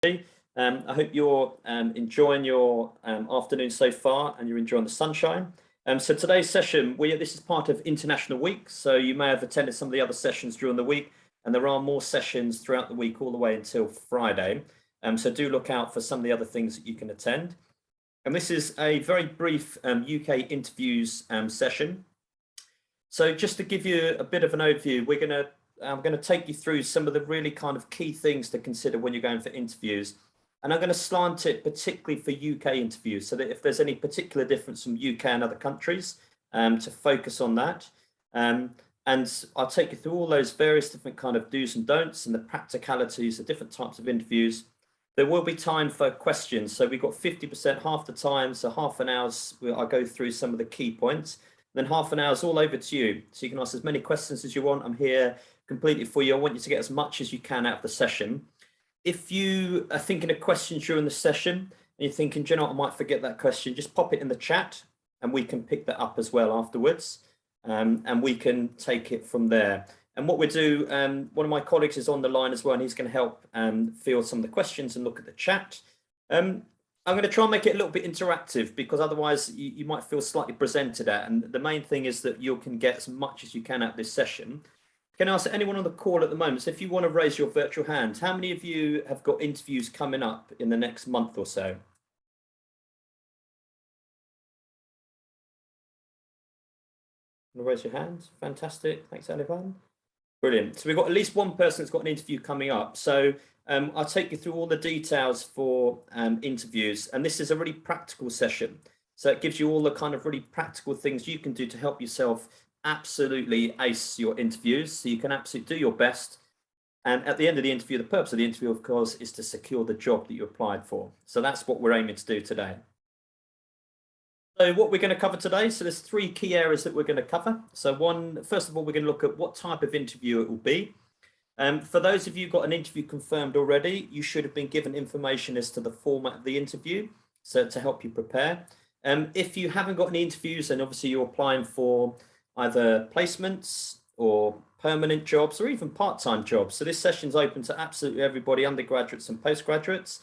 I hope you're enjoying your afternoon so far and you're enjoying the sunshine. So today's session, this is part of International Week, so you may have attended some of the other sessions during the week, and there are more sessions throughout the week all the way until Friday. So do look out for some of the other things that you can attend. And this is a very brief UK interviews session. So just to give you a bit of an overview, I'm going to take you through some of the really kind of key things to consider when you're going for interviews. And I'm going to slant it particularly for UK interviews, so that if there's any particular difference from UK and other countries, to focus on that. And I'll take you through all those various different kind of do's and don'ts and the practicalities of different types of interviews. There will be time for questions. So we've got 50%, half the time, so half an hour, I'll go through some of the key points. Then half an hour is all over to you. So you can ask as many questions as you want. I'm here completely for you. I want you to get as much as you can out of the session. If you are thinking of questions during the session and you're thinking, do you know what, I might forget that question, just pop it in the chat and we can pick that up as well afterwards. And we can take it from there. And what we'll do, one of my colleagues is on the line as well, and he's going to help field some of the questions and look at the chat. I'm going to try and make it a little bit interactive, because otherwise you might feel slightly presented at. And the main thing is that you can get as much as you can out of this session. Can I ask anyone on the call at the moment, so if you want to raise your virtual hand, how many of you have got interviews coming up in the next month or so? Raise your hand. Fantastic. Thanks, Alivan. Brilliant. So we've got at least one person that's got an interview coming up. So I'll take you through all the details for interviews. And this is a really practical session. So it gives you all the kind of really practical things you can do to help yourself absolutely ace your interviews, so you can absolutely do your best. And at the end of the interview, the purpose of the interview, of course, is to secure the job that you applied for. So that's what we're aiming to do today. So what we're going to cover today, so there's three key areas that we're going to cover. So first of all, we're going to look at what type of interview it will be. For those of you who got an interview confirmed already, you should have been given information as to the format of the interview, so to help you prepare. If you haven't got any interviews, and obviously you're applying for either placements or permanent jobs or even part-time jobs. So this session's open to absolutely everybody, undergraduates and postgraduates.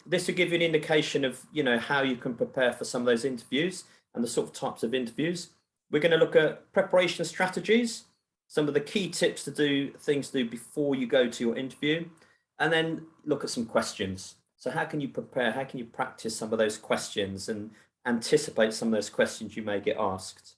This will give you an indication of, how you can prepare for some of those interviews and the sort of types of interviews. We're going to look at preparation strategies, some of the key tips to do, things to do before you go to your interview, and then look at some questions. So how can you prepare? How can you practice some of those questions and anticipate some of those questions you may get asked?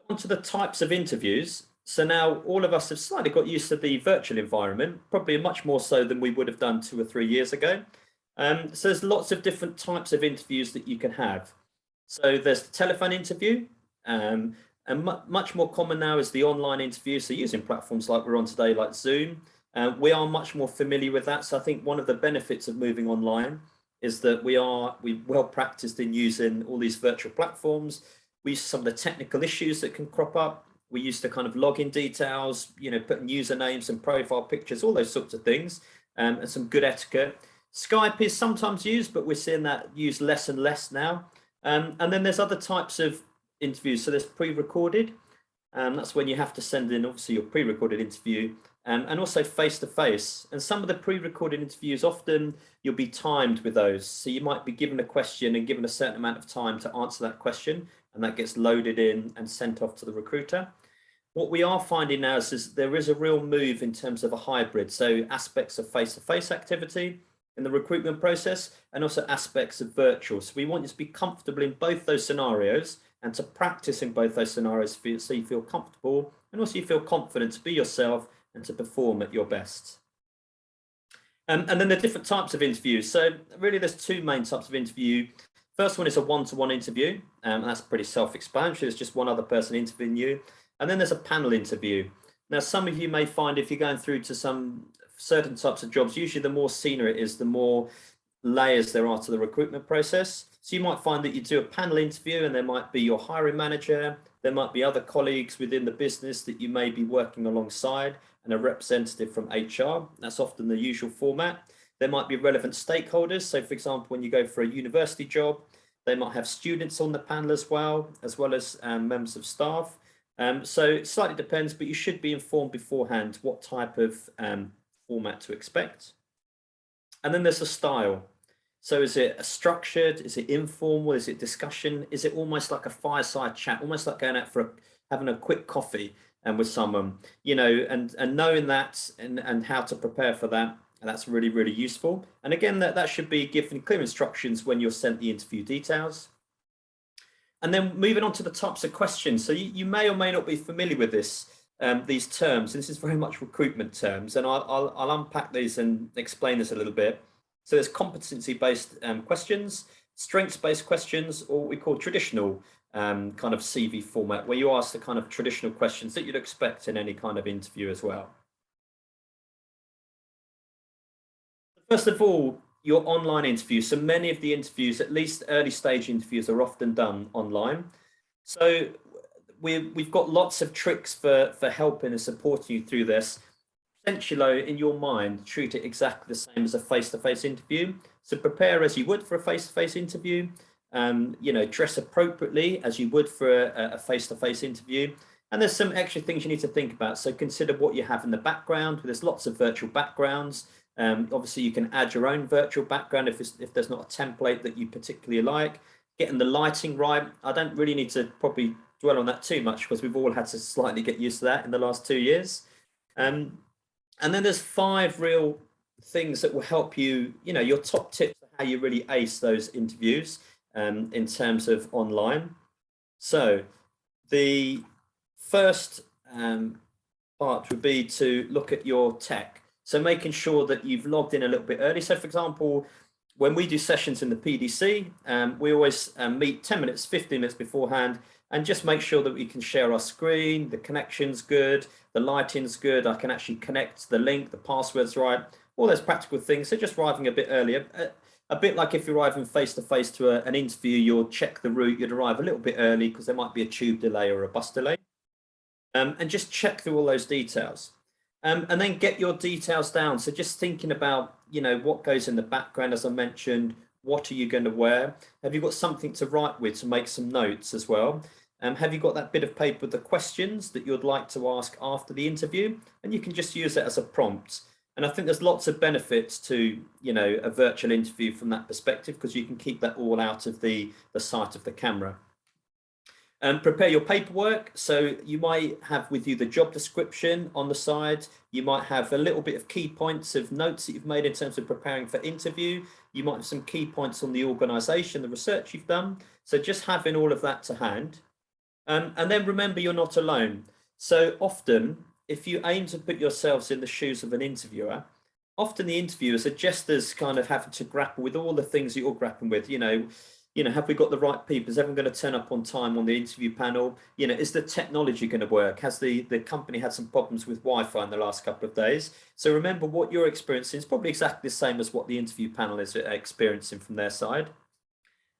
On to the types of interviews. So now all of us have slightly got used to the virtual environment, probably much more so than we would have done 2 or 3 years ago. So there's lots of different types of interviews that you can have. So there's the telephone interview, and much more common now is the online interview. So using platforms like we're on today, like Zoom, we are much more familiar with that. So I think one of the benefits of moving online is that we're well practiced in using all these virtual platforms. We use some of the technical issues that can crop up. We used to kind of login details, putting usernames and profile pictures, all those sorts of things, and some good etiquette. Skype is sometimes used, but we're seeing that used less and less now. And then there's other types of interviews. So there's pre-recorded. That's when you have to send in, obviously, your pre-recorded interview, and also face-to-face. And some of the pre-recorded interviews, often you'll be timed with those. So you might be given a question and given a certain amount of time to answer that question, and that gets loaded in and sent off to the recruiter. What we are finding now is there is a real move in terms of a hybrid. So aspects of face-to-face activity in the recruitment process, and also aspects of virtual. So we want you to be comfortable in both those scenarios and to practice in both those scenarios so you feel comfortable and also you feel confident to be yourself and to perform at your best. And then the different types of interviews. So really there's two main types of interview. First one is a one-to-one interview, and that's pretty self-explanatory. There's just one other person interviewing you. And then there's a panel interview. Now, some of you may find if you're going through to some certain types of jobs, usually the more senior it is, the more layers there are to the recruitment process. So you might find that you do a panel interview and there might be your hiring manager, there might be other colleagues within the business that you may be working alongside, and a representative from HR. That's often the usual format. There might be relevant stakeholders. So for example, when you go for a university job, they might have students on the panel as well as members of staff. So it slightly depends, but you should be informed beforehand what type of format to expect. And then there's the style. So is it a structured? Is it informal? Is it discussion? Is it almost like a fireside chat, almost like going out for having a quick coffee and with someone, and knowing that and how to prepare for that. And that's really, really useful. And again, that should be given clear instructions when you're sent the interview details. And then moving on to the types of questions. So you may or may not be familiar with these terms. This is very much recruitment terms, and I'll unpack these and explain this a little bit. So there's competency-based questions, strengths-based questions, or what we call traditional kind of CV format, where you ask the kind of traditional questions that you'd expect in any kind of interview as well. First of all, your online interviews. So many of the interviews, at least early stage interviews, are often done online. So we've got lots of tricks for helping and supporting you through this. Essentially, in your mind, treat it exactly the same as a face-to-face interview. So prepare as you would for a face-to-face interview. Dress appropriately as you would for a face-to-face interview. And there's some extra things you need to think about. So consider what you have in the background. There's lots of virtual backgrounds. Obviously, you can add your own virtual background if there's not a template that you particularly like. Getting the lighting right. I don't really need to probably dwell on that too much because we've all had to slightly get used to that in the last 2 years. And then there's 5 real things that will help you, your top tips for how you really ace those interviews in terms of online. So the first part would be to look at your tech. So making sure that you've logged in a little bit early. So for example, when we do sessions in the PDC, we always meet 10 minutes, 15 minutes beforehand, and just make sure that we can share our screen, the connection's good, the lighting's good, I can actually connect the link, the password's right, all those practical things. So just arriving a bit earlier, a bit like if you're arriving face-to-face to an interview, you'll check the route, you'd arrive a little bit early because there might be a tube delay or a bus delay. And just check through all those details. And then get your details down. So just thinking about, what goes in the background, as I mentioned, what are you going to wear? Have you got something to write with to make some notes as well? Have you got that bit of paper with the questions that you'd like to ask after the interview? And you can just use it as a prompt. And I think there's lots of benefits to, a virtual interview from that perspective, because you can keep that all out of the sight of the camera. Prepare your paperwork. So you might have with you the job description on the side. You might have a little bit of key points of notes that you've made in terms of preparing for interview. You might have some key points on the organization, the research you've done. So just having all of that to hand. And then remember, you're not alone. So often, if you aim to put yourselves in the shoes of an interviewer, often the interviewers are just as kind of having to grapple with all the things you're grappling with, have we got the right people? Is everyone going to turn up on time on the interview panel? Is the technology going to work? Has the company had some problems with Wi-Fi in the last couple of days? So remember, what you're experiencing is probably exactly the same as what the interview panel is experiencing from their side.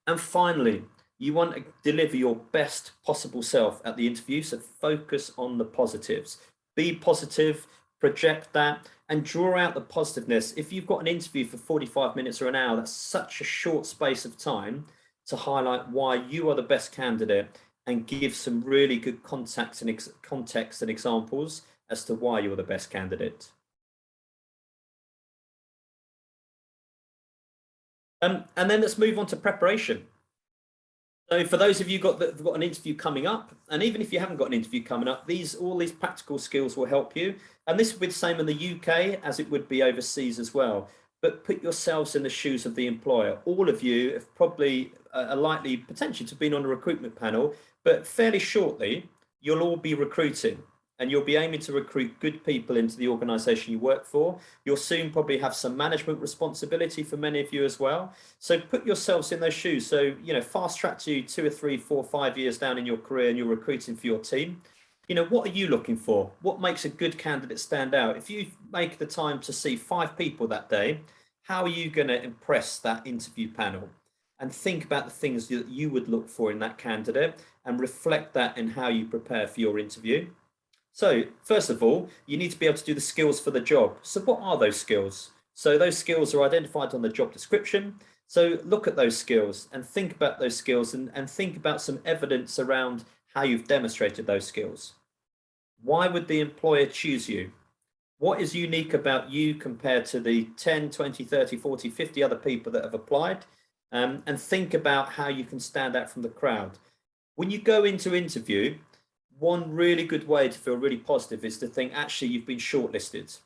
And finally, you want to deliver your best possible self at the interview. So focus on the positives. Be positive, project that, and draw out the positiveness. If you've got an interview for 45 minutes or an hour, that's such a short space of time to highlight why you are the best candidate and give some really good context and examples as to why you're the best candidate. And then let's move on to preparation. So for those of you that got an interview coming up, and even if you haven't got an interview coming up, all these practical skills will help you. And this would be the same in the UK as it would be overseas as well. But put yourselves in the shoes of the employer. All of you have probably are likely potentially to have been on a recruitment panel, but fairly shortly, you'll all be recruiting. And you'll be aiming to recruit good people into the organization you work for. You'll soon probably have some management responsibility for many of you as well. So put yourselves in those shoes. So, fast track to 2 or 3, 4, 5 years down in your career and you're recruiting for your team. What are you looking for? What makes a good candidate stand out? If you make the time to see 5 people that day, how are you going to impress that interview panel? And think about the things that you would look for in that candidate and reflect that in how you prepare for your interview. So first of all, you need to be able to do the skills for the job. So what are those skills? So those skills are identified on the job description. So look at those skills and think about those skills and think about some evidence around how you've demonstrated those skills. Why would the employer choose you? What is unique about you compared to the 10, 20, 30, 40, 50 other people that have applied? And think about how you can stand out from the crowd. When you go into interview, one really good way to feel really positive is to think, actually, you've been shortlisted.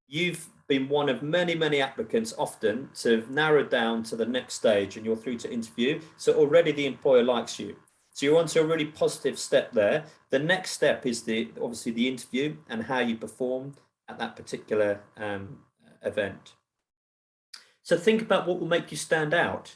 You've been one of many, many applicants often to narrow down to the next stage and you're through to interview. So already the employer likes you. So you're onto a really positive step there. The next step is obviously the interview and how you perform at that particular event. So think about what will make you stand out.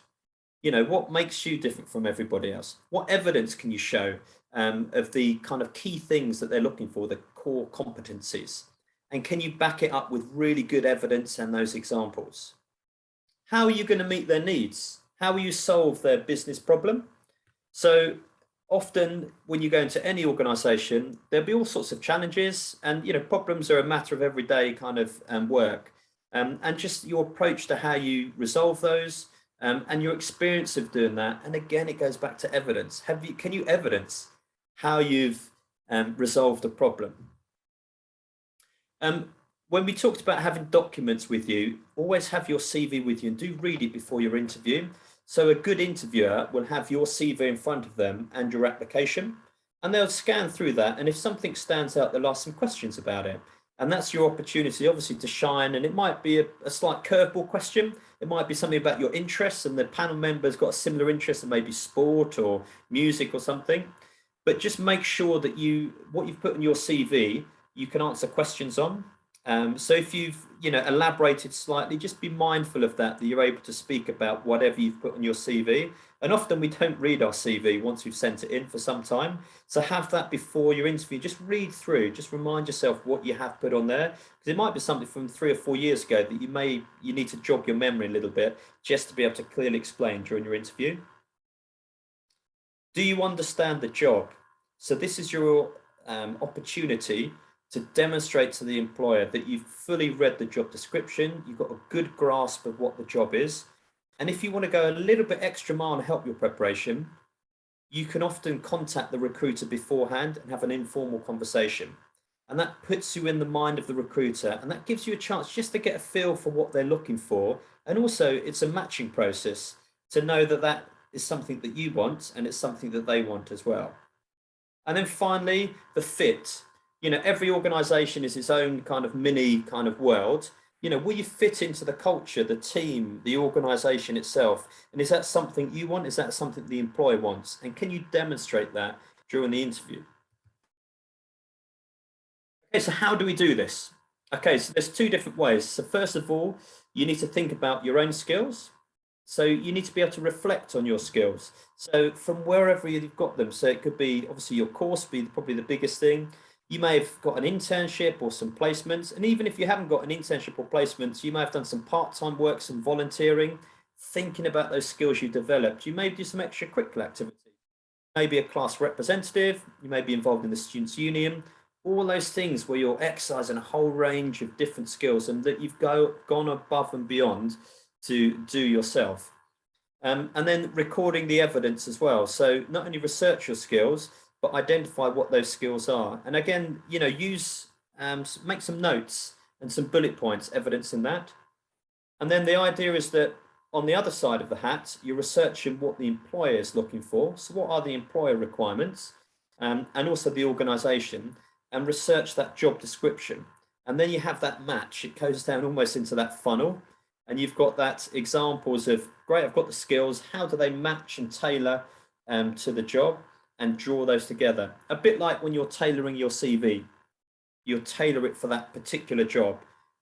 You know, what makes you different from everybody else? What evidence can you show of the kind of key things that they're looking for, the core competencies? And can you back it up with really good evidence and those examples? How are you going to meet their needs? How will you solve their business problem? So often when you go into any organization, there'll be all sorts of challenges, and problems are a matter of everyday kind of work, and just your approach to how you resolve those, and your experience of doing that. And again, it goes back to evidence. Can you evidence how you've resolved a problem? When we talked about having documents with you, always have your CV with you and do read it before your interview. So a good interviewer will have your CV in front of them and your application, and they'll scan through that. And if something stands out, they'll ask some questions about it. And that's your opportunity, obviously, to shine. And it might be a slight curveball question. It might be something about your interests, and the panel member's got a similar interest in maybe sport or music or something. But just make sure that what you've put in your CV, you can answer questions on. So if you've elaborated slightly, just be mindful of that you're able to speak about whatever you've put on your CV. And often we don't read our CV once we've sent it in for some time. So have that before your interview. Just read through, just remind yourself what you have put on there, because it might be something from 3 or 4 years ago that you need to jog your memory a little bit just to be able to clearly explain during your interview. Do you understand the job? So this is your opportunity to demonstrate to the employer that you've fully read the job description, you've got a good grasp of what the job is. And if you want to go a little bit extra mile and help your preparation, you can often contact the recruiter beforehand and have an informal conversation. And that puts you in the mind of the recruiter, and that gives you a chance just to get a feel for what they're looking for. And also it's a matching process to know that that is something that you want and it's something that they want as well. And then finally, the fit. Every organization is its own kind of mini kind of world. Will you fit into the culture, the team, the organization itself? And is that something you want? Is that something the employer wants? And can you demonstrate that during the interview? Okay, so how do we do this? Okay, so there's 2 different ways. So first of all, you need to think about your own skills. So you need to be able to reflect on your skills. So from wherever you've got them. So it could be obviously your course, be probably the biggest thing. You may have got an internship or some placements. And even if you haven't got an internship or placements, you may have done some part-time work, some volunteering, thinking about those skills you developed. You may do some extracurricular activity. Maybe a class representative, you may be involved in the students' union, all those things where you're exercising a whole range of different skills and that you've gone above and beyond to do yourself. And then recording the evidence as well. So not only research your skills, but identify what those skills are. And again, make some notes and some bullet points, evidence in that. And then the idea is that on the other side of the hat, you're researching what the employer is looking for. So what are the employer requirements, and also the organization, and research that job description. And then you have that match. It goes down almost into that funnel. And you've got that examples of, great, I've got the skills. How do they match and tailor to the job, and draw those together? A bit like when you're tailoring your CV, you'll tailor it for that particular job.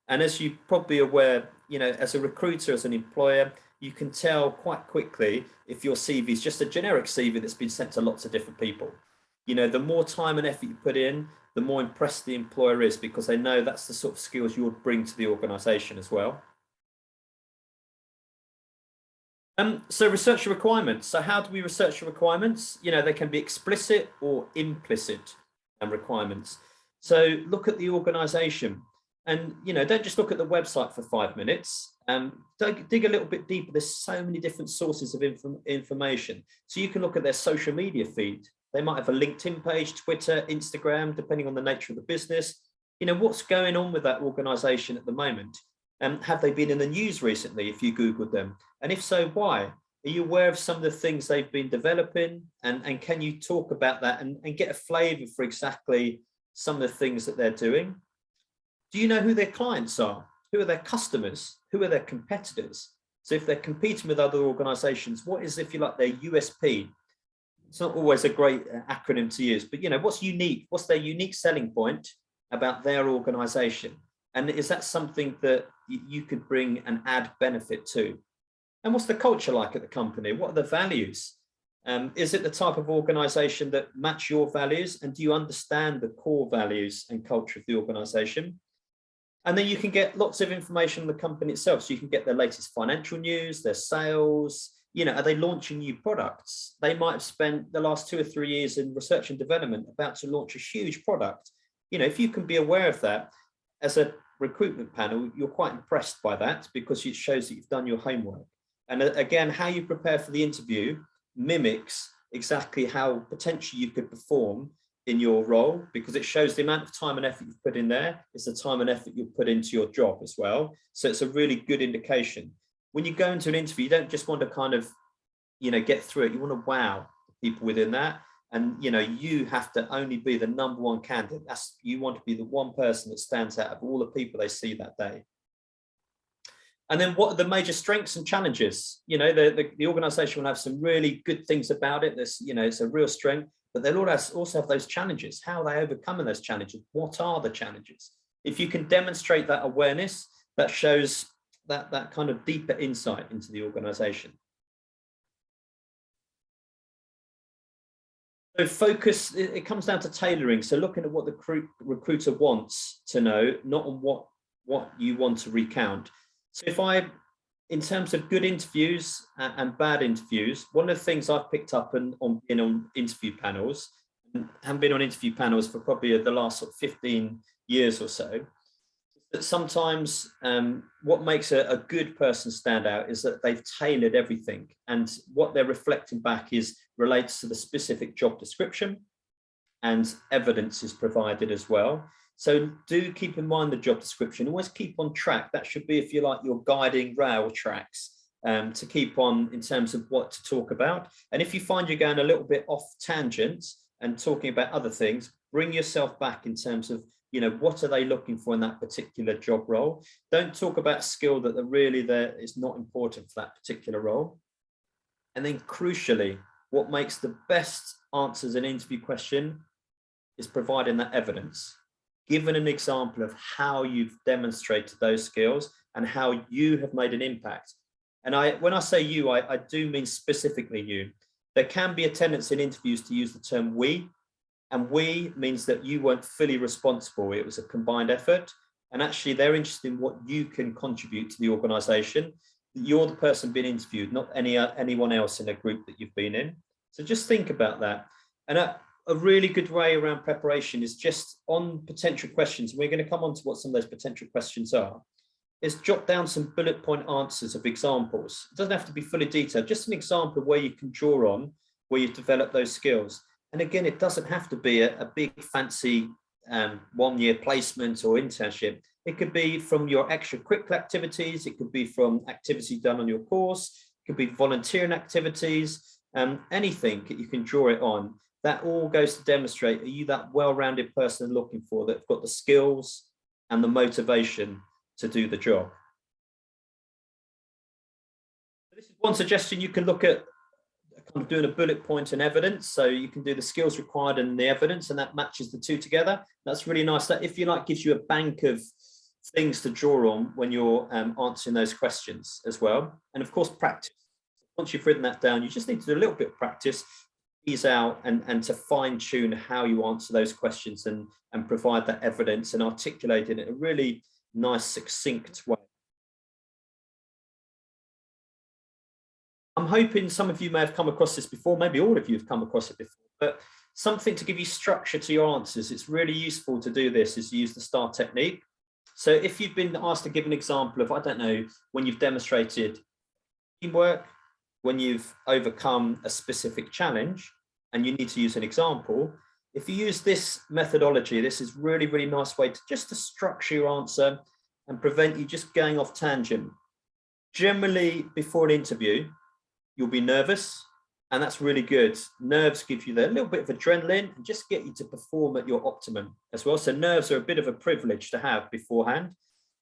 And as you're probably aware, as a recruiter, as an employer, you can tell quite quickly if your CV is just a generic CV that's been sent to lots of different people. The more time and effort you put in, the more impressed the employer is, because they know that's the sort of skills you would bring to the organization as well. So research your requirements. So how do we research your requirements? They can be explicit or implicit requirements. So look at the organization, and don't just look at the website for 5 minutes. Dig a little bit deeper. There's so many different sources of information. So you can look at their social media feed. They might have a LinkedIn page, Twitter, Instagram, depending on the nature of the business. What's going on with that organization at the moment? Have they been in the news recently if you Googled them? And if so, why? Are you aware of some of the things they've been developing? And can you talk about that and get a flavor for exactly some of the things that they're doing? Do you know who their clients are? Who are their customers? Who are their competitors? So if they're competing with other organizations, what is, if you like, their USP? It's not always a great acronym to use, but what's unique? What's their unique selling point about their organization? And is that something that you could bring and add benefit to? And what's the culture like at the company? What are the values? Is it the type of organization that match your values? And do you understand the core values and culture of the organization? And then you can get lots of information on the company itself. So you can get their latest financial news, their sales, are they launching new products? They might have spent the last 2 or 3 years in research and development about to launch a huge product. If you can be aware of that as a recruitment panel, you're quite impressed by that because it shows that you've done your homework. And again, how you prepare for the interview mimics exactly how potentially you could perform in your role, because it shows the amount of time and effort you've put in there is the time and effort you put into your job as well. So it's a really good indication. When you go into an interview, you don't just want to kind of, get through it. You want to wow people within that. And, you have to only be the number one candidate. You want to be the one person that stands out of all the people they see that day. And then what are the major strengths and challenges? The organization will have some really good things about it. It's a real strength, but they'll also have those challenges. How are they overcoming those challenges? What are the challenges? If you can demonstrate that awareness, that shows that kind of deeper insight into the organization. So focus, it comes down to tailoring. So looking at what the recruiter wants to know, not on what you want to recount. So in terms of good interviews and bad interviews, one of the things I've picked up on being on interview panels, and haven't been on interview panels for probably the last sort of 15 years or so, that sometimes what makes a good person stand out is that they've tailored everything, and what they're reflecting back relates to the specific job description, and evidence is provided as well. So do keep in mind the job description. Always keep on track. That should be, if you like, your guiding rail tracks to keep on in terms of what to talk about. And if you find you're going a little bit off tangent and talking about other things, bring yourself back in terms of, what are they looking for in that particular job role? Don't talk about a skill that is not important for that particular role. And then crucially, what makes the best answers an interview question is providing that evidence. Given an example of how you've demonstrated those skills and how you have made an impact. And when I say you, I do mean specifically you. There can be a tendency in interviews to use the term we, and we means that you weren't fully responsible. It was a combined effort. And actually they're interested in what you can contribute to the organization. You're the person being interviewed, not anyone else in a group that you've been in. So just think about that. And a really good way around preparation is just on potential questions. We're going to come on to what some of those potential questions are. Is jot down some bullet point answers of examples. It doesn't have to be fully detailed, just an example where you can draw on where you've developed those skills. And again, it doesn't have to be a big fancy 1-year placement or internship. It could be from your extracurricular activities. It could be from activities done on your course. It could be volunteering activities, anything that you can draw it on. That all goes to demonstrate, are you that well-rounded person they're looking for, that've got the skills and the motivation to do the job? This is one suggestion. You can look at kind of doing a bullet point and evidence. So you can do the skills required and the evidence, and that matches the two together. That's really nice. That, if you like, gives you a bank of things to draw on when you're answering those questions as well. And of course, practice. Once you've written that down, you just need to do a little bit of practice, ease out and to fine tune how you answer those questions and provide that evidence and articulate it in a really nice, succinct way. I'm hoping some of you may have come across this before, maybe all of you have come across it before, but something to give you structure to your answers. It's really useful to do this, is use the STAR technique. So if you've been asked to give an example of, I don't know, when you've demonstrated teamwork, when you've overcome a specific challenge, and you need to use an example, if you use this methodology, this is really, really nice way to just to structure your answer and prevent you just going off tangent. Generally, before an interview, you'll be nervous, and that's really good. Nerves give you that little bit of adrenaline and just get you to perform at your optimum as well. So nerves are a bit of a privilege to have beforehand.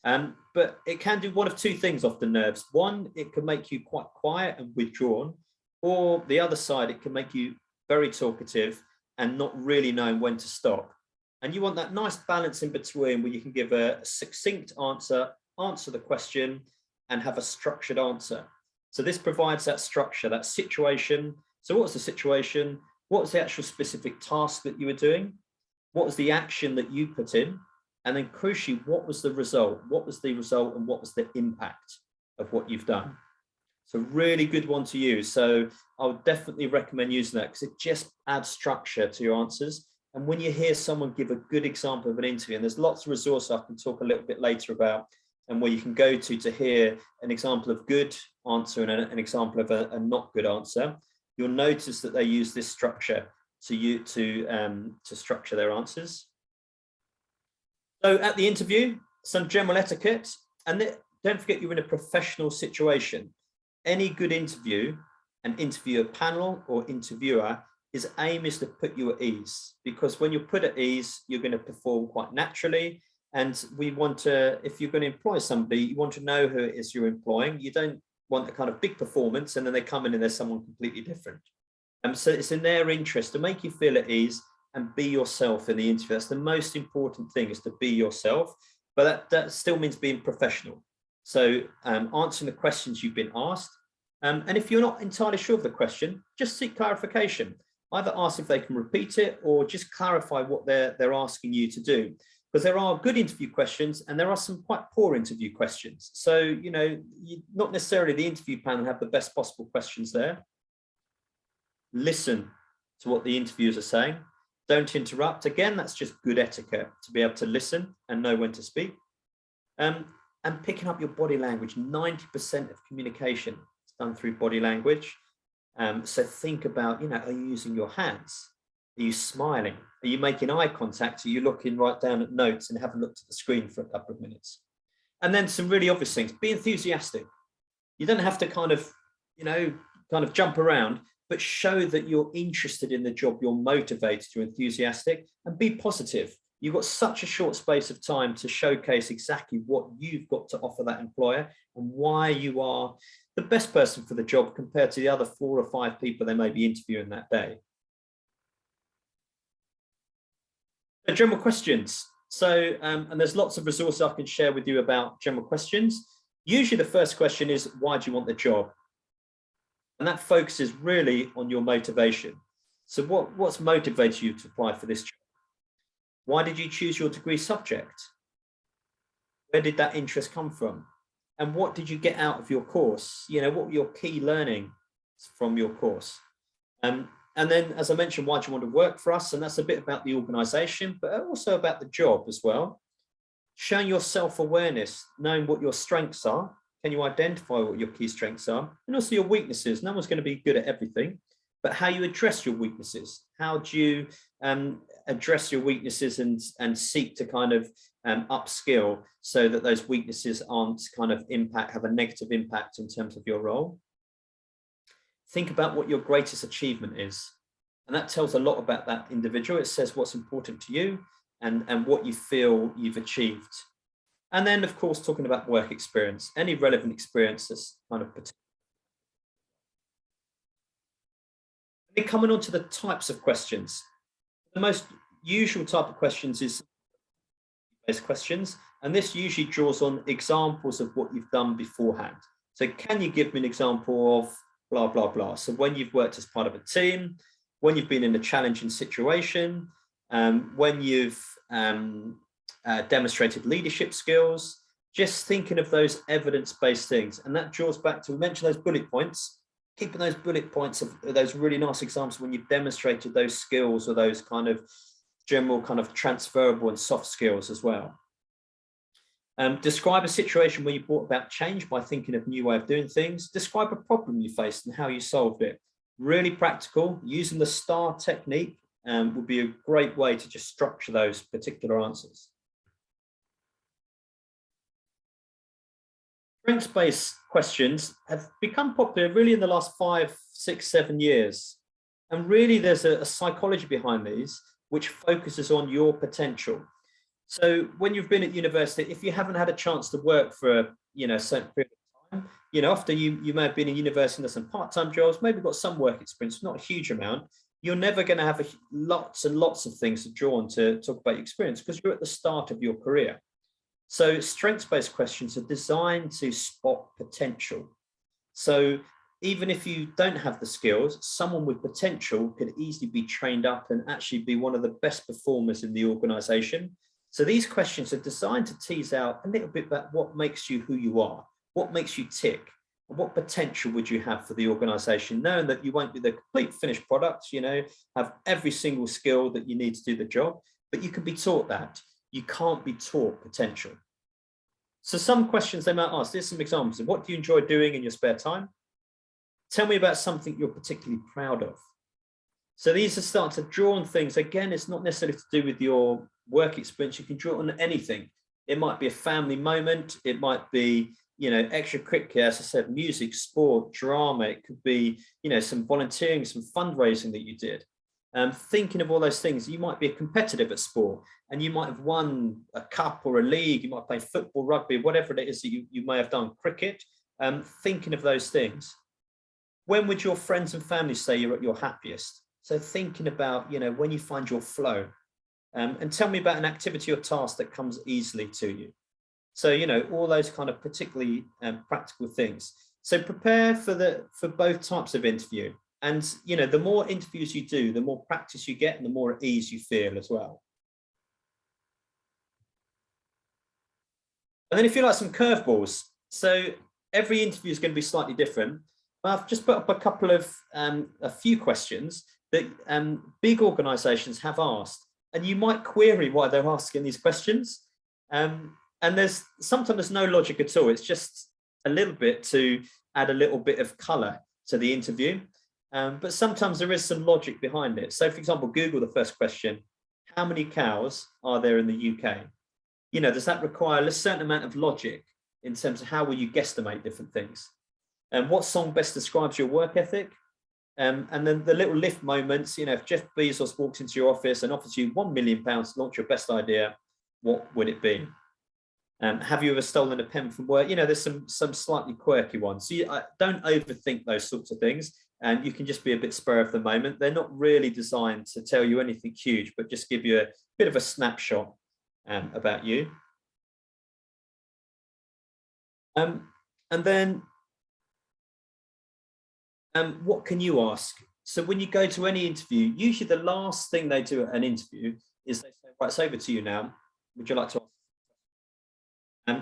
But it can do one of two things off the nerves. One, it can make you quite quiet and withdrawn, or the other side, it can make you very talkative and not really knowing when to stop. And you want that nice balance in between where you can give a succinct answer, answer the question, and have a structured answer. So this provides that structure, that situation. So what was the situation? What was the actual specific task that you were doing? What was the action that you put in? And then crucially, what was the result? What was the result and what was the impact of what you've done? So really good one to use. So I would definitely recommend using that because it just adds structure to your answers. And when you hear someone give a good example of an interview, and there's lots of resources I can talk a little bit later about, and where you can go to hear an example of good answer and an example of a not good answer, you'll notice that they use this structure to structure their answers. So at the interview, some general etiquette, and don't forget you're in a professional situation. Any good interview, an interviewer panel or interviewer, his aim is to put you at ease, because when you're put at ease, you're going to perform quite naturally. And we want to, if you're going to employ somebody, you want to know who it is you're employing. You don't want a kind of big performance and then they come in and there's someone completely different. So it's in their interest to make you feel at ease and be yourself in the interview. That's the most important thing, is to be yourself, but that still means being professional. So answering the questions you've been asked. And if you're not entirely sure of the question, just seek clarification. Either ask if they can repeat it or just clarify what they're asking you to do. Because there are good interview questions and there are some quite poor interview questions. So, you know, not necessarily the interview panel have the best possible questions there. Listen to what the interviewers are saying. Don't interrupt. Again, that's just good etiquette, to be able to listen and know when to speak. And picking up your body language. 90% of communication is done through body language. So think about, you know, are you using your hands? Are you smiling? Are you making eye contact? Are you looking right down at notes and haven't looked at the screen for a couple of minutes? And then some really obvious things. Be enthusiastic. You don't have to kind of jump around, but show that you're interested in the job, you're motivated, you're enthusiastic, and be positive. You've got such a short space of time to showcase exactly what you've got to offer that employer and why you are the best person for the job compared to the other 4 or 5 people they may be interviewing that day. General questions. So, and there's lots of resources I can share with you about general questions. Usually the first question is, why do you want the job? And that focuses really on your motivation. So what's motivated you to apply for this job? Why did you choose your degree subject? Where did that interest come from? And what did you get out of your course? You know, what were your key learnings from your course? And then, as I mentioned, why do you want to work for us? And that's a bit about the organization, but also about the job as well. Showing your self-awareness, knowing what your strengths are. Can you identify what your key strengths are? And also your weaknesses. No one's going to be good at everything, but how you address your weaknesses. How do you address your weaknesses and seek to kind of upskill so that those weaknesses aren't kind of have a negative impact in terms of your role? Think about what your greatest achievement is. And that tells a lot about that individual. It says what's important to you and what you feel you've achieved. And then, of course, talking about work experience, any relevant experience that's kind of particular. And then coming on to the types of questions. The most usual type of questions is based questions. And this usually draws on examples of what you've done beforehand. So can you give me an example of blah, blah, blah. So when you've worked as part of a team, when you've been in a challenging situation, when you've demonstrated leadership skills, just thinking of those evidence-based things. And that draws back to, we mentioned those bullet points, keeping those bullet points of those really nice examples when you've demonstrated those skills or those kind of general kind of transferable and soft skills as well. Describe a situation where you brought about change by thinking of a new way of doing things. Describe a problem you faced and how you solved it. Really practical, using the STAR technique would be a great way to just structure those particular answers. Strengths-based questions have become popular really in the last 5, 6, 7 years. And really there's a psychology behind these which focuses on your potential. So when you've been at university, if you haven't had a chance to work for a certain period of time, after you may have been in university and done some part-time jobs, maybe got some work experience, not a huge amount, you're never going to have lots and lots of things to draw on to talk about your experience because you're at the start of your career. So strengths-based questions are designed to spot potential. So even if you don't have the skills, someone with potential could easily be trained up and actually be one of the best performers in the organization. So these questions are designed to tease out a little bit about what makes you who you are, what makes you tick, and what potential would you have for the organization, knowing that you won't be the complete finished product, have every single skill that you need to do the job, but you can be taught that. You can't be taught potential. So some questions they might ask, here's some examples of what do you enjoy doing in your spare time? Tell me about something you're particularly proud of. So these are starting to draw on things. Again, it's not necessarily to do with your work experience. You can draw on anything. It might be a family moment. It might be, extracurricular, as I said, music, sport, drama. It could be, some volunteering, some fundraising that you did. Thinking of all those things, you might be a competitive at sport and you might have won a cup or a league. You might play football, rugby, whatever it is that you may have done, cricket. Thinking of those things. When would your friends and family say you're at your happiest? So thinking about, when you find your flow, and tell me about an activity or task that comes easily to you. So, all those kind of particularly practical things. So prepare for both types of interview. And, the more interviews you do, the more practice you get and the more at ease you feel as well. And then if you like some curveballs, so every interview is going to be slightly different. But I've just put up a couple of, a few questions that big organizations have asked. And you might query why they're asking these questions. And sometimes there's no logic at all. It's just a little bit to add a little bit of color to the interview. But sometimes there is some logic behind it. So for example, Google the first question, how many cows are there in the UK? Does that require a certain amount of logic in terms of how will you guesstimate different things? And what song best describes your work ethic? And then the little lift moments, if Jeff Bezos walks into your office and offers you £1 million to launch your best idea, what would it be? Have you ever stolen a pen from work? There's some slightly quirky ones. So don't overthink those sorts of things. And you can just be a bit spur of the moment. They're not really designed to tell you anything huge, but just give you a bit of a snapshot about you. And then what can you ask? So when you go to any interview, usually the last thing they do at an interview is they say, right, it's over to you now. Would you like to ask?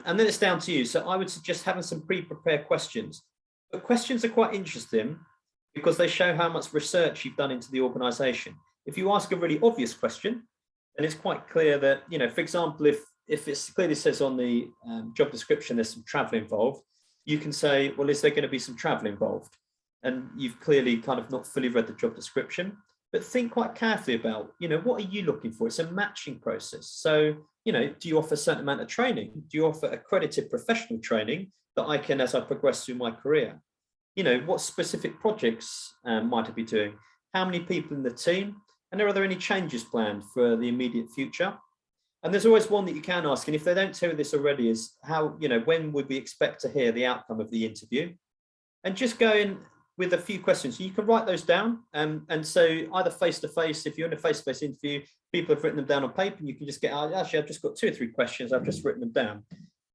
And then it's down to you. So I would suggest having some pre-prepared questions. But questions are quite interesting because they show how much research you've done into the organization. If you ask a really obvious question, then it's quite clear that, for example, if it clearly says on the job description there's some travel involved, you can say, well, is there going to be some travel involved? And you've clearly kind of not fully read the job description, but think quite carefully about, what are you looking for? It's a matching process. So, do you offer a certain amount of training? Do you offer accredited professional training that I can, as I progress through my career? What specific projects might I be doing? How many people in the team? And are there any changes planned for the immediate future? And there's always one that you can ask. And if they don't tell you this already, is how, when would we expect to hear the outcome of the interview? And just go in with a few questions. You can write those down. And so either face-to-face, if you're in a face-to-face interview, people have written them down on paper and you can just get, actually, I've just got 2 or 3 questions. I've just written them down.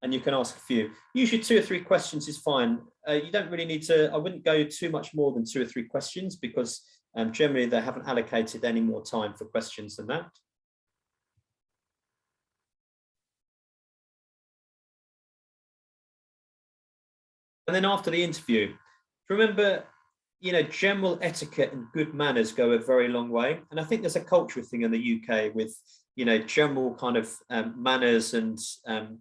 And you can ask a few. Usually 2 or 3 questions is fine. You don't really need to, I wouldn't go too much more than 2 or 3 questions because generally they haven't allocated any more time for questions than that. And then after the interview, remember, general etiquette and good manners go a very long way. And I think there's a cultural thing in the UK with, general kind of manners and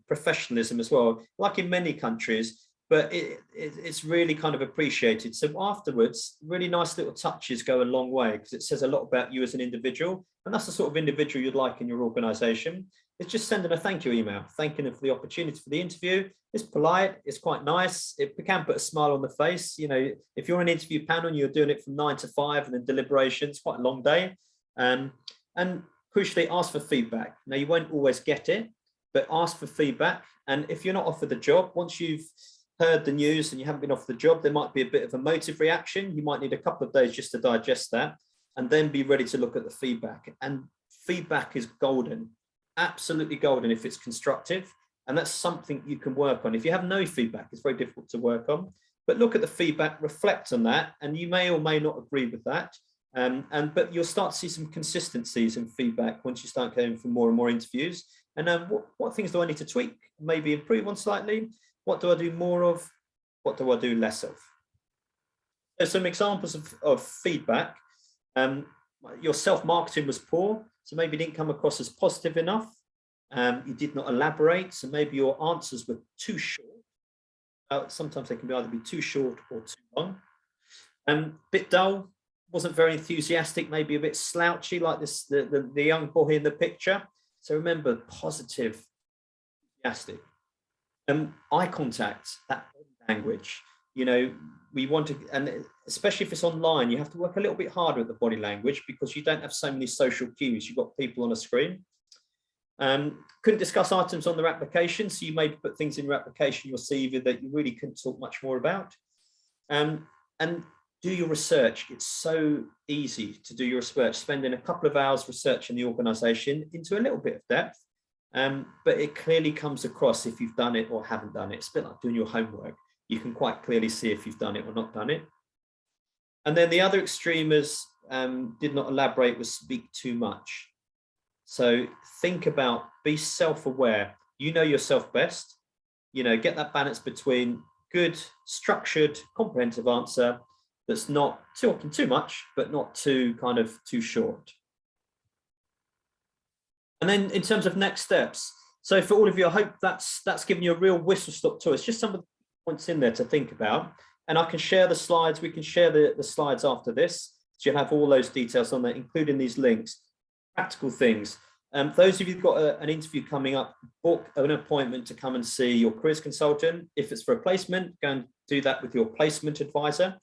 professionalism as well. Like in many countries, but it's really kind of appreciated. So afterwards, really nice little touches go a long way, because it says a lot about you as an individual, and that's the sort of individual you'd like in your organization. It's just sending a thank you email, thanking them for the opportunity for the interview. It's polite, it's quite nice. It can put a smile on the face. You know, if you're an interview panel and you're doing it from 9 to 5 and then deliberations, quite a long day. And crucially, ask for feedback. Now, you won't always get it, but ask for feedback. And if you're not offered the job, once you've heard the news and you haven't been offered the job, there might be a bit of a emotive reaction. You might need a couple of days just to digest that, and then be ready to look at the feedback. And feedback is golden, absolutely golden if it's constructive. And that's something you can work on. If you have no feedback, it's very difficult to work on. But look at the feedback, reflect on that, and you may or may not agree with that. But you'll start to see some consistencies in feedback once you start going for more and more interviews. And what things do I need to tweak, maybe improve on slightly? What do I do more of? What do I do less of? There's some examples of feedback. Your self-marketing was poor, so maybe it didn't come across as positive enough. You did not elaborate, so maybe your answers were too short. Sometimes they can either be too short or too long. Bit dull, wasn't very enthusiastic, maybe a bit slouchy like this, the young boy in the picture. So remember, positive, enthusiastic. Eye contact, that language, you know, we want to, and especially if it's online, you have to work a little bit harder at the body language, because you don't have so many social cues. You've got people on a screen. Couldn't discuss items on their application, so you may put things in your application, your CV, that you really couldn't talk much more about. And do your research. It's so easy to do your research, spending a couple of hours researching the organization into a little bit of depth. But it clearly comes across if you've done it or haven't done it. It's a bit like doing your homework. You can quite clearly see if you've done it or not done it. And then the other extreme is did not elaborate, was speak too much. So think about, be self-aware. You know yourself best. You know, get that balance between good, structured, comprehensive answer that's not talking too much, but not too short. And then in terms of next steps, so for all of you, I hope that's given you a real whistle-stop tour. It's just some of the points in there to think about. And I can share the slides. We can share the slides after this. So you'll have all those details on there, including these links. Practical things. Those of you who've got an interview coming up, book an appointment to come and see your careers consultant. If it's for a placement, go and do that with your placement advisor.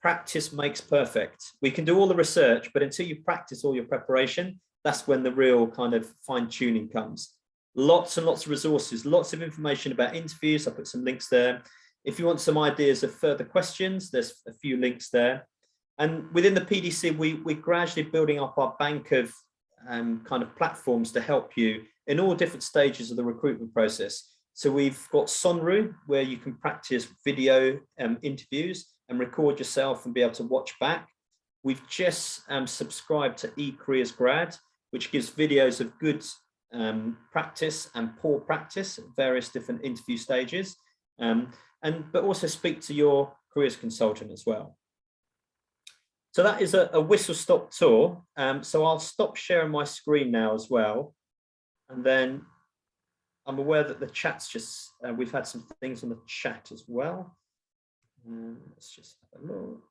Practice makes perfect. We can do all the research, but until you practice all your preparation, that's when the real kind of fine tuning comes. Lots and lots of resources, lots of information about interviews. I'll put some links there. If you want some ideas of further questions, there's a few links there. And within the PDC, we're gradually building up our bank of kind of platforms to help you in all different stages of the recruitment process. So we've got Sonru, where you can practice video interviews and record yourself and be able to watch back. We've just subscribed to eCareers Grad, which gives videos of good practice and poor practice at various different interview stages, but also speak to your careers consultant as well. So that is a whistle-stop tour. So I'll stop sharing my screen now as well. And then I'm aware that the chat's just, we've had some things on the chat as well. Let's just have a look.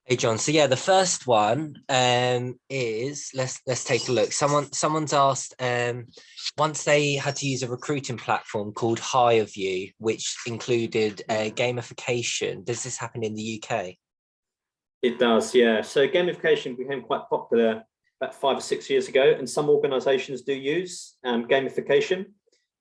Hey John, so yeah, the first one is let's take a look. Someone's asked once they had to use a recruiting platform called HireView, which included gamification. Does this happen in the UK? It does, yeah. So gamification became quite popular about 5 or 6 years ago, and some organisations do use gamification.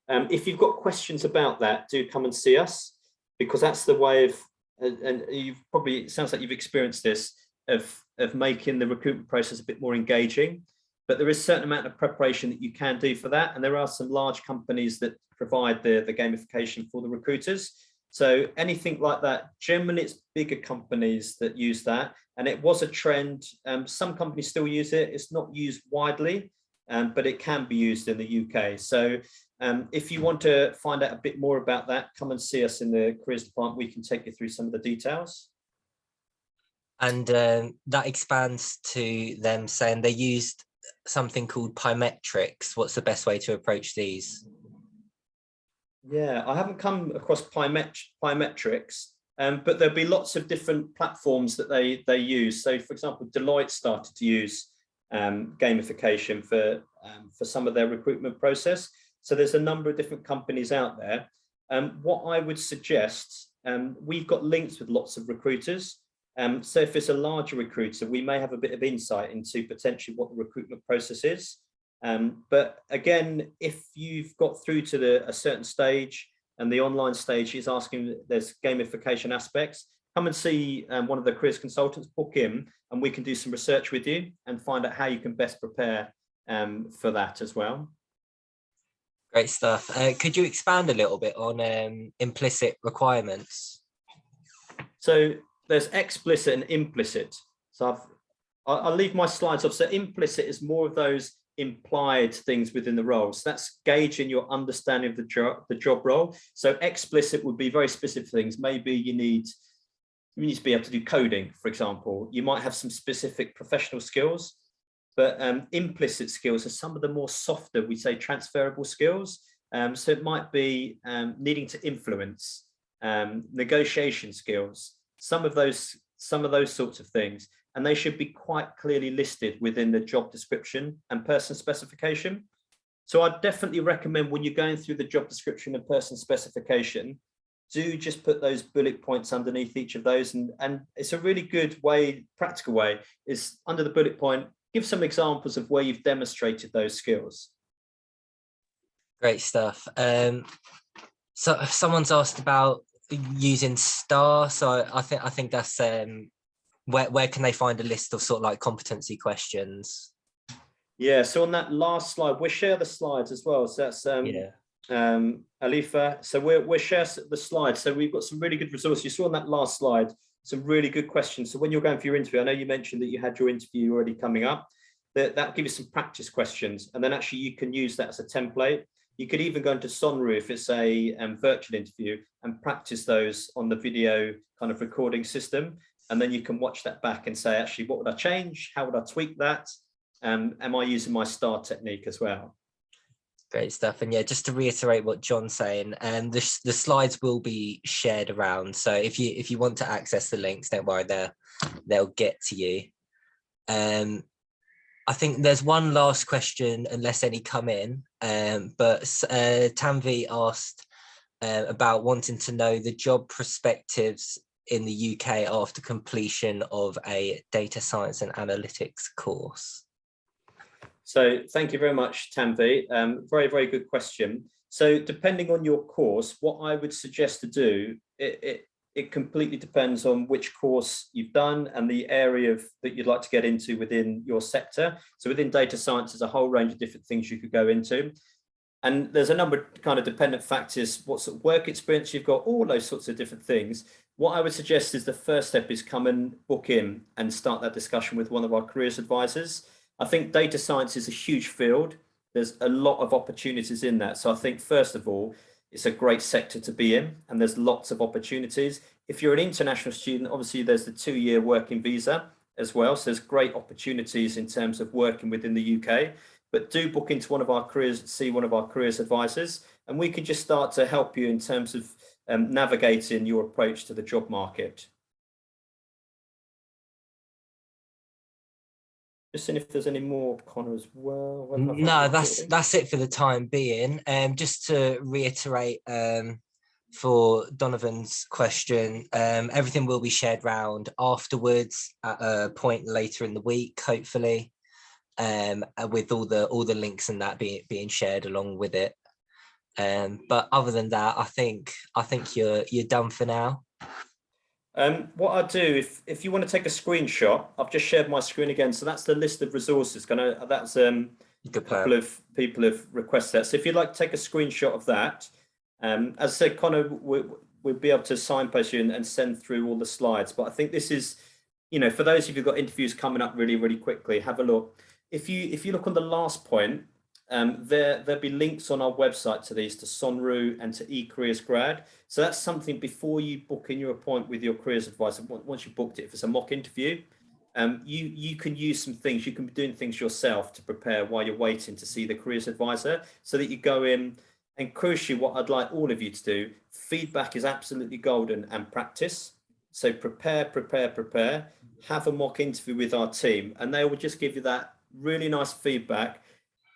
If you've got questions about that, do come and see us, because that's the way of, and you've probably, it sounds like you've experienced this, of making the recruitment process a bit more engaging. But there is a certain amount of preparation that you can do for that. And there are some large companies that provide the gamification for the recruiters. So anything like that, generally it's bigger companies that use that. And it was a trend. Some companies still use it. It's not used widely, but it can be used in the UK. So if you want to find out a bit more about that, come and see us in the careers department. We can take you through some of the details. And that expands to them saying they used something called Pymetrics. What's the best way to approach these? Yeah, I haven't come across Pymetrics, but there'll be lots of different platforms that they use. So, for example, Deloitte started to use gamification for some of their recruitment process. So there's a number of different companies out there. What I would suggest, we've got links with lots of recruiters. So if it's a larger recruiter, we may have a bit of insight into potentially what the recruitment process is. But again, if you've got through to a certain stage and the online stage is asking, there's gamification aspects, come and see one of the careers consultants, book in, and we can do some research with you and find out how you can best prepare for that as well. Great stuff. Could you expand a little bit on implicit requirements? So there's explicit and implicit. So I'll leave my slides off. So implicit is more of those implied things within the role. So that's gauging your understanding of the job role. So explicit would be very specific things. Maybe you need to be able to do coding, for example. You might have some specific professional skills, but implicit skills are some of the more softer, we say, transferable skills. So it might be needing to influence, negotiation skills, some of those sorts of things. And they should be quite clearly listed within the job description and person specification. So I'd definitely recommend when you're going through the job description and person specification, do just put those bullet points underneath each of those. And it's a really good way, practical way, is under the bullet point, give some examples of where you've demonstrated those skills. Great stuff. So someone's asked about using STAR. So I think that's where can they find a list of sort of like competency questions? Yeah, so on that last slide, we'll share the slides as well. So that's Alifa. So we'll share the slides. So we've got some really good resources. You saw on that last slide some really good questions. So when you're going for your interview, I know you mentioned that you had your interview already coming up. That'll give you some practice questions, and then actually you can use that as a template. You could even go into Sonru if it's a virtual interview and practice those on the video kind of recording system. And then you can watch that back and say, actually, what would I change? How would I tweak that? Am I using my STAR technique as well? Great stuff. And yeah, just to reiterate what John's saying, and the slides will be shared around. So if you want to access the links, don't worry, they'll get to you. I think there's one last question, unless any come in. But Tanvi asked about wanting to know the job perspectives in the UK after completion of a data science and analytics course. So thank you very much, Tanvi. Very, very good question. So depending on your course, what I would suggest to do, it completely depends on which course you've done and the area that you'd like to get into within your sector. So within data science, there's a whole range of different things you could go into. And there's a number of kind of dependent factors, what sort of work experience you've got, all those sorts of different things. What I would suggest is the first step is come and book in and start that discussion with one of our careers advisors. I think data science is a huge field. There's a lot of opportunities in that. So I think, first of all, it's a great sector to be in, and there's lots of opportunities. If you're an international student, obviously there's the 2-year working visa as well. So there's great opportunities in terms of working within the UK. But do book into one of our careers, see one of our careers advisors, and we can just start to help you in terms of navigating your approach to the job market. Just seeing if there's any more, Connor, as well. No, that's it for the time being. Just to reiterate for Donovan's question, everything will be shared round afterwards at a point later in the week, hopefully, with all the links and that being shared along with it. But other than that, I think you're done for now. What I'll do, if you want to take a screenshot, I've just shared my screen again. So that's the list of resources. That's a couple of people have requested that. So if you'd like to take a screenshot of that, as I said, Connor, we'll be able to signpost you and send through all the slides. But I think this is, for those of you who've got interviews coming up really, really quickly, have a look. If you look on the last point, there'll be links on our website to these, to Sonru and to eCareers Grad. So that's something before you book in your appointment with your careers advisor. Once you've booked it, if it's a mock interview, you can use some things, you can be doing things yourself to prepare while you're waiting to see the careers advisor, so that you go in. And crucially, what I'd like all of you to do, feedback is absolutely golden, and practice. So prepare, have a mock interview with our team, and they will just give you that really nice feedback.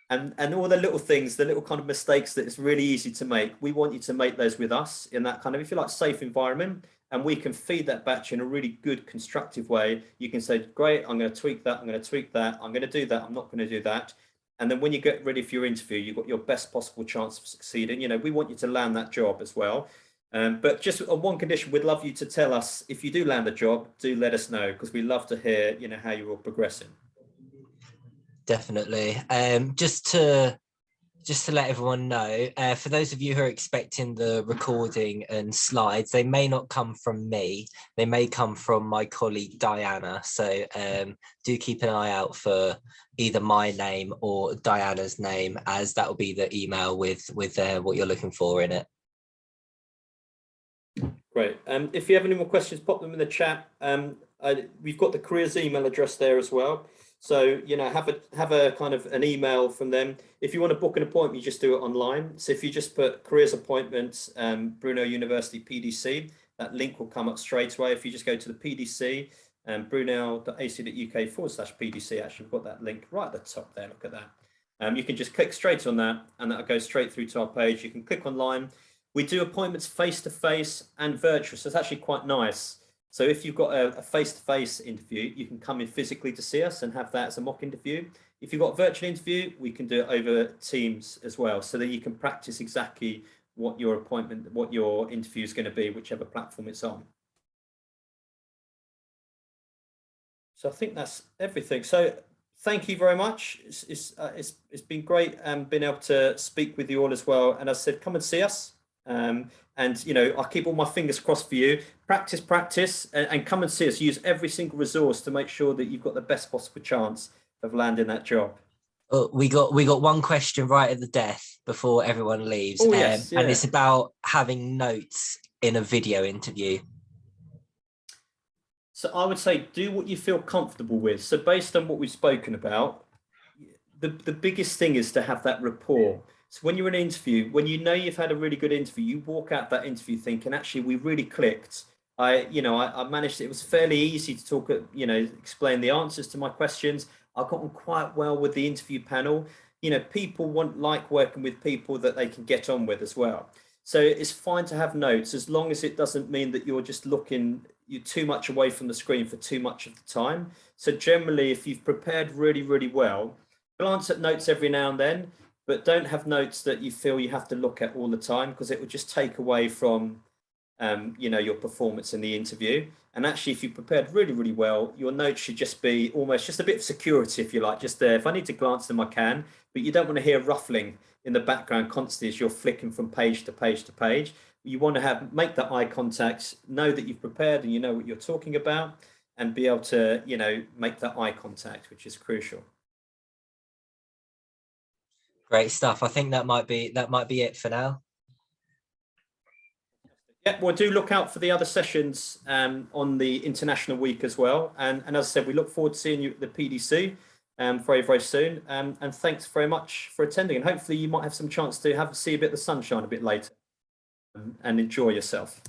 And all the little things, the little kind of mistakes that it's really easy to make, we want you to make those with us in that kind of, if you like, safe environment. And we can feed that back to you in a really good, constructive way. You can say, great, I'm going to tweak that, I'm going to tweak that, I'm going to do that, I'm not going to do that. And then when you get ready for your interview, you've got your best possible chance of succeeding. You know, we want you to land that job as well. But just on one condition, we'd love you to tell us, if you do land the job, do let us know, because we love to hear, you know, how you're all progressing. Definitely. Just to let everyone know, for those of you who are expecting the recording and slides, they may not come from me. They may come from my colleague Diana. So do keep an eye out for either my name or Diana's name, as that will be the email with what you're looking for in it. Great. If you have any more questions, pop them in the chat. We've got the careers email address there as well. So, you know, have a kind of an email from them. If you want to book an appointment, you just do it online. So if you just put careers appointments, Brunel University PDC, that link will come up straight away. If you just go to the PDC, brunel.ac.uk/PDC, actually, we've got that link right at the top there. Look at that. You can just click straight on that, and that'll go straight through to our page. You can click online. We do appointments face-to-face and virtual, so it's actually quite nice. So if you've got a face-to-face interview, you can come in physically to see us and have that as a mock interview. If you've got a virtual interview, we can do it over Teams as well, so that you can practice exactly what your interview is going to be, whichever platform it's on. So I think that's everything. So thank you very much. It's been great being able to speak with you all as well. And as I said, come and see us. And you know, I keep all my fingers crossed for you. Practice, and come and see us. Use every single resource to make sure that you've got the best possible chance of landing that job. Oh, we got one question right at the death before everyone leaves. Oh, yes, yeah. And it's about having notes in a video interview. So I would say do what you feel comfortable with. So based on what we've spoken about, the biggest thing is to have that rapport. So when you're in an interview, when you know you've had a really good interview, you walk out that interview thinking, actually, we really clicked. I managed, it was fairly easy to talk, explain the answers to my questions. I got on quite well with the interview panel. You know, people like working with people that they can get on with as well. So it's fine to have notes, as long as it doesn't mean that you're just you're too much away from the screen for too much of the time. So generally, if you've prepared really, really well, glance at notes every now and then, but don't have notes that you feel you have to look at all the time, because it would just take away from, your performance in the interview. And actually, if you prepared really, really well, your notes should just be almost just a bit of security, if you like, just there. If I need to glance them, I can, but you don't want to hear ruffling in the background constantly as you're flicking from page to page to page. You want to make that eye contact, know that you've prepared and you know what you're talking about, and be able to, make that eye contact, which is crucial. Great stuff. I think that might be it for now. Yeah, well, do look out for the other sessions on the International Week as well. And as I said, we look forward to seeing you at the PDC very, very soon. And thanks very much for attending. And hopefully you might have some chance to see a bit of the sunshine a bit later and enjoy yourself.